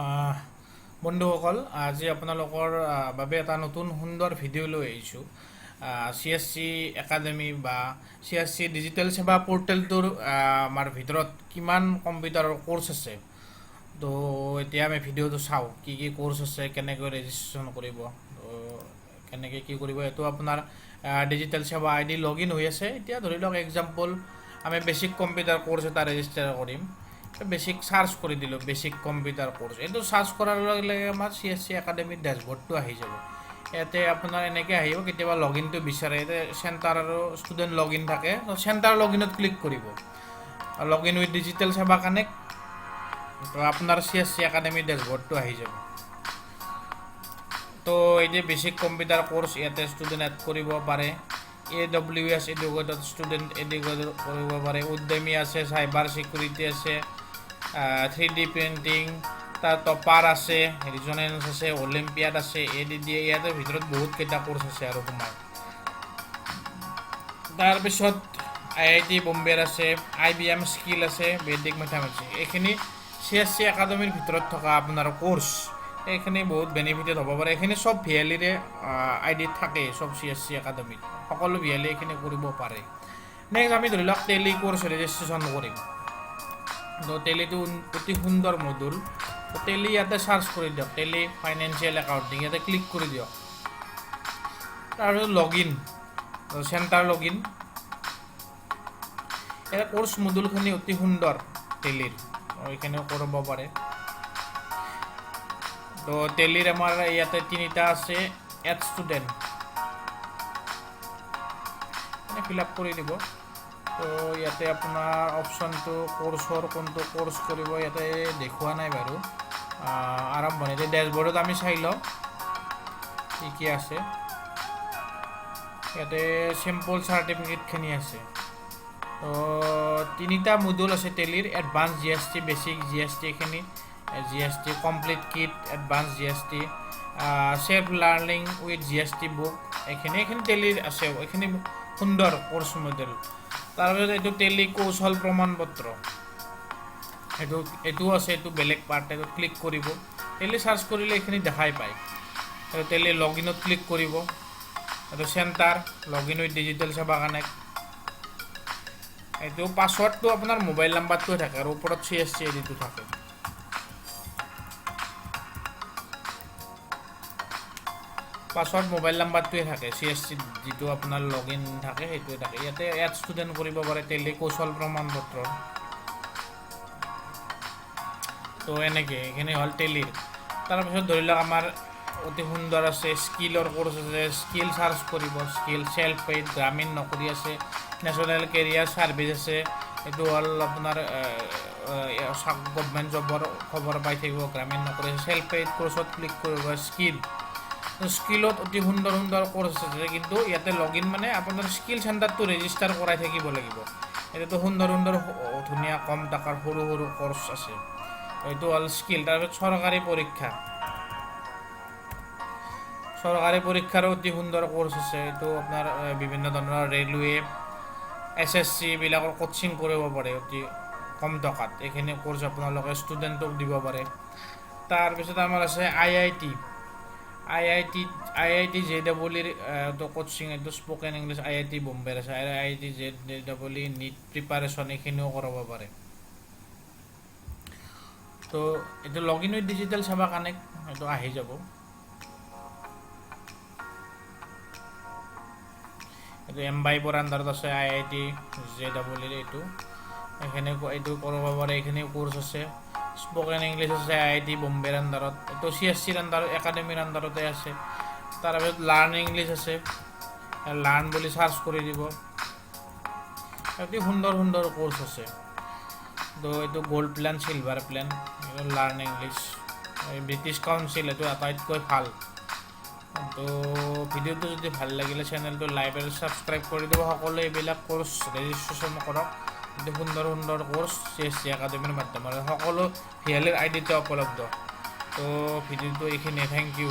আহ, বন্ধুসকল, আজি আপোনালোকৰ বাবে এটা নতুন সুন্দৰ ভিডিঅ' লৈ আহিছোঁ। CSC একাডেমি বা CSC ডিজিটেল সেৱা পৰ্টেলটোৰ আমাৰ ভিতৰত কিমান কম্পিউটাৰৰ কোৰ্চ আছে। তো এতিয়া আমি ভিডিঅ'টো চাওঁ, কি কি কোৰ্চ আছে, কেনেকৈ ৰেজিষ্ট্ৰেশ্যন কৰিব, কেনেকৈ কি কৰিব। এইটো আপোনাৰ ডিজিটেল সেৱা ID লগ ইন হৈ আছে। এতিয়া ধৰি লওক এক্সাম্পল, আমি বেছিক কম্পিউটাৰ কোৰ্চ এটা ৰেজিষ্টাৰ কৰিম। বেছিক চাৰ্চ কৰি দিলোঁ, বেছিক কম্পিউটাৰ কোৰ্চ। এইটো চাৰ্চ কৰাৰ লগে লগে আমাৰ CSC একাডেমিৰ ডেছবৰ্ডটো আহি যাব। ইয়াতে আপোনাৰ এনেকৈ আহিব, কেতিয়াবা লগ ইনটো বিচাৰে। ইয়াতে চেণ্টাৰ আৰু ষ্টুডেণ্ট লগ ইন থাকে, চেণ্টাৰ লগ ইনত ক্লিক কৰিব। লগ ইন উইথ ডিজিটেল সেৱা কানেক্ট, তো আপোনাৰ CSC একাডেমিৰ ডেছবৰ্ডটো আহি যাব। তো এই যে বেছিক কম্পিউটাৰ কোৰ্চ, ইয়াতে ষ্টুডেণ্ট এড কৰিব পাৰে। AWS এডুকেটড ষ্টুডেণ্ট এডুকেট কৰিব পাৰে। উদ্যমী আছে, চাইবাৰ চিকিউৰিটি আছে, 3D প্ৰিণ্টিং, তাৰ টপাৰ আছে, ৰিজনেঞ্চ আছে, অলিম্পিয়াড আছে, ADDA। ইয়াতে ভিতৰত বহুতকেইটা কোৰ্চ আছে আৰু তোমাৰ। তাৰপিছত IIT বম্বেৰ আছে, IBM স্কিল আছে, বেদিক মেথামেটিক্স। এইখিনি CSC একাডেমিৰ ভিতৰত থকা আপোনাৰ কোৰ্চ। এইখিনি বহুত বেনিফিটেড হ'ব পাৰে। এইখিনি চব VLEৰে ID থাকেই, চব CSC একাডেমিত সকলো VLE এইখিনি কৰিব পাৰে। নেক্সট আমি ধৰি লওক টেলি কোৰ্চ ৰেজিষ্ট্ৰেশ্যন কৰিম। তো টেলিটো অতি সুন্দৰ মডুল। টেলি ইয়াতে চাৰ্চ কৰি দিয়ক, টেলি ফাইনেন্সিয়েল একাউণ্টিং, ইয়াতে ক্লিক কৰি দিয়ক। তাৰপিছত লগ ইন, চেণ্টাৰ লগ ইন। ইয়াতে কোৰ্চ মডুলখিনি অতি সুন্দৰ টেলিৰ, এইখিনিও কৰিব পাৰে। তো টেলিৰ আমাৰ ইয়াতে তিনিটা আছে। এড ষ্টুডেণ্ট ফিল আপ কৰি দিব। তো ইয়াতে আপোনাৰ অপশ্যনটো কোৰ্চৰ কোনটো কোৰ্চ কৰিব ইয়াতে দেখুওৱা নাই বাৰু। আৰম্ভণিতে ডেছবৰ্ডত আমি চাই লওঁ কি কি আছে। ইয়াতে চিম্পল চাৰ্টিফিকেটখিনি আছে। তো তিনিটা মডুল আছে টেলিৰ। এডভান্স GST, বেছিক GST, এইখিনি GST complete kit, advance GST, self learning with GST book, এইখিনি টেলিৰ আছে। এইখিনি সুন্দৰ কোৰ্চ মডেল। তাৰপিছত এইটো টেলি কৌশল প্ৰমাণ পত্ৰ, এইটো আছে, এইটো বেলেগ পাৰ্ট। এইটো ক্লিক কৰিব, টেলি চাৰ্চ কৰিলে এইখিনি দেখাই পায়। এইটো টেলি লগ ইনত ক্লিক কৰিব। এইটো centre log in with digital সেৱা কানেক্ট। এইটো পাছৱৰ্ডটো আপোনাৰ মোবাইল নাম্বাৰটোৱে থাকে আৰু ওপৰত CSC IDটো থাকে। পাছৱৰ্ড মোবাইল নাম্বাৰটোৱে থাকে, CSC যিটো আপোনাৰ লগ ইন থাকে সেইটোৱে থাকে। ইয়াতে এড ষ্টুডেণ্ট কৰিব পাৰে টেলি কৌশল প্ৰমাণ পত্ৰ। তো এনেকৈ এইখিনি হ'ল টেলিৰ। তাৰপিছত ধৰি লওক আমাৰ অতি সুন্দৰ আছে স্কিলৰ কোৰ্চ আছে। স্কিল চাৰ্চ কৰিব, স্কিল চেল্ফ পেইড, গ্ৰামীণ নকৰি আছে, নেশ্যনেল কেৰিয়াৰ ছাৰ্ভিচ আছে। এইটো হ'ল আপোনাৰ গভমেণ্ট জবৰ খবৰ পাই থাকিব, গ্ৰামীণ নকৰি আছে। চেল্ফ পেইড কোৰ্চত ক্লিক কৰিব। স্কিলত অতি সুন্দৰ সুন্দৰ কোৰ্চ আছে, কিন্তু ইয়াতে লগ ইন মানে আপোনাৰ স্কিল চেণ্টাৰটো ৰেজিষ্টাৰ কৰাই থাকিব লাগিব। ইয়াতেতো সুন্দৰ সুন্দৰ ধুনীয়া কম টকাৰ সৰু সৰু কোৰ্চ আছে। এইটো হ'ল স্কিল। তাৰপিছত চৰকাৰী পৰীক্ষাৰো অতি সুন্দৰ কোৰ্চ আছে। এইটো আপোনাৰ বিভিন্ন ধৰণৰ ৰেলৱে, SSC এইবিলাকৰ কোচিং কৰিব পাৰে অতি কম টকাত। এইখিনি কোৰ্চ আপোনালোকে ষ্টুডেণ্টক দিব পাৰে। তাৰপিছত আমাৰ আছে IIT JEEৰ কোচিং, এইটো স্পকেন ইংলিছ। IIT বম্বেৰ আছে, IIT JEE নীট প্ৰিপাৰেশ্যন, এইখিনিও কৰাব পাৰে। তো এইটো লগ ইন উইথ ডিজিটেল সেৱা কানেক্ট, এইটো আহি যাব। এইটো M-VIBৰ আণ্ডাৰত আছে, IIT JEEৰ এইটো কৰিব পাৰে। এইখিনি কোৰ্চ আছে। স্পকেন ইংলিছ আছে IIT বম্বেৰ আণ্ডাৰত, এইটো CSCৰ আণ্ডাৰত একাডেমিৰ আণ্ডাৰতে আছে। তাৰপিছত লাৰ্ণ ইংলিছ আছে, লাৰ্ণ বুলি চাৰ্চ কৰি দিব। অতি সুন্দৰ সুন্দৰ কোৰ্চ আছে। তো এইটো gold plan, silver plan, learn English. British Council, এইটো আটাইতকৈ ভাল। তো ভিডিঅ'টো যদি ভাল লাগিলে চেনেলটো লাইক আৰু ছাবস্ক্ৰাইব কৰি দিব। সকলোৱে এইবিলাক কোৰ্চ ৰেজিষ্ট্ৰেশ্যন কৰক। অতি সুন্দৰ সুন্দৰ কোৰ্চ CSC একাডেমিৰ মাধ্যমেৰে সকলো VLEৰ IDতে উপলব্ধ। তো ভিডিঅ'টো এইখিনিয়ে। Thank U.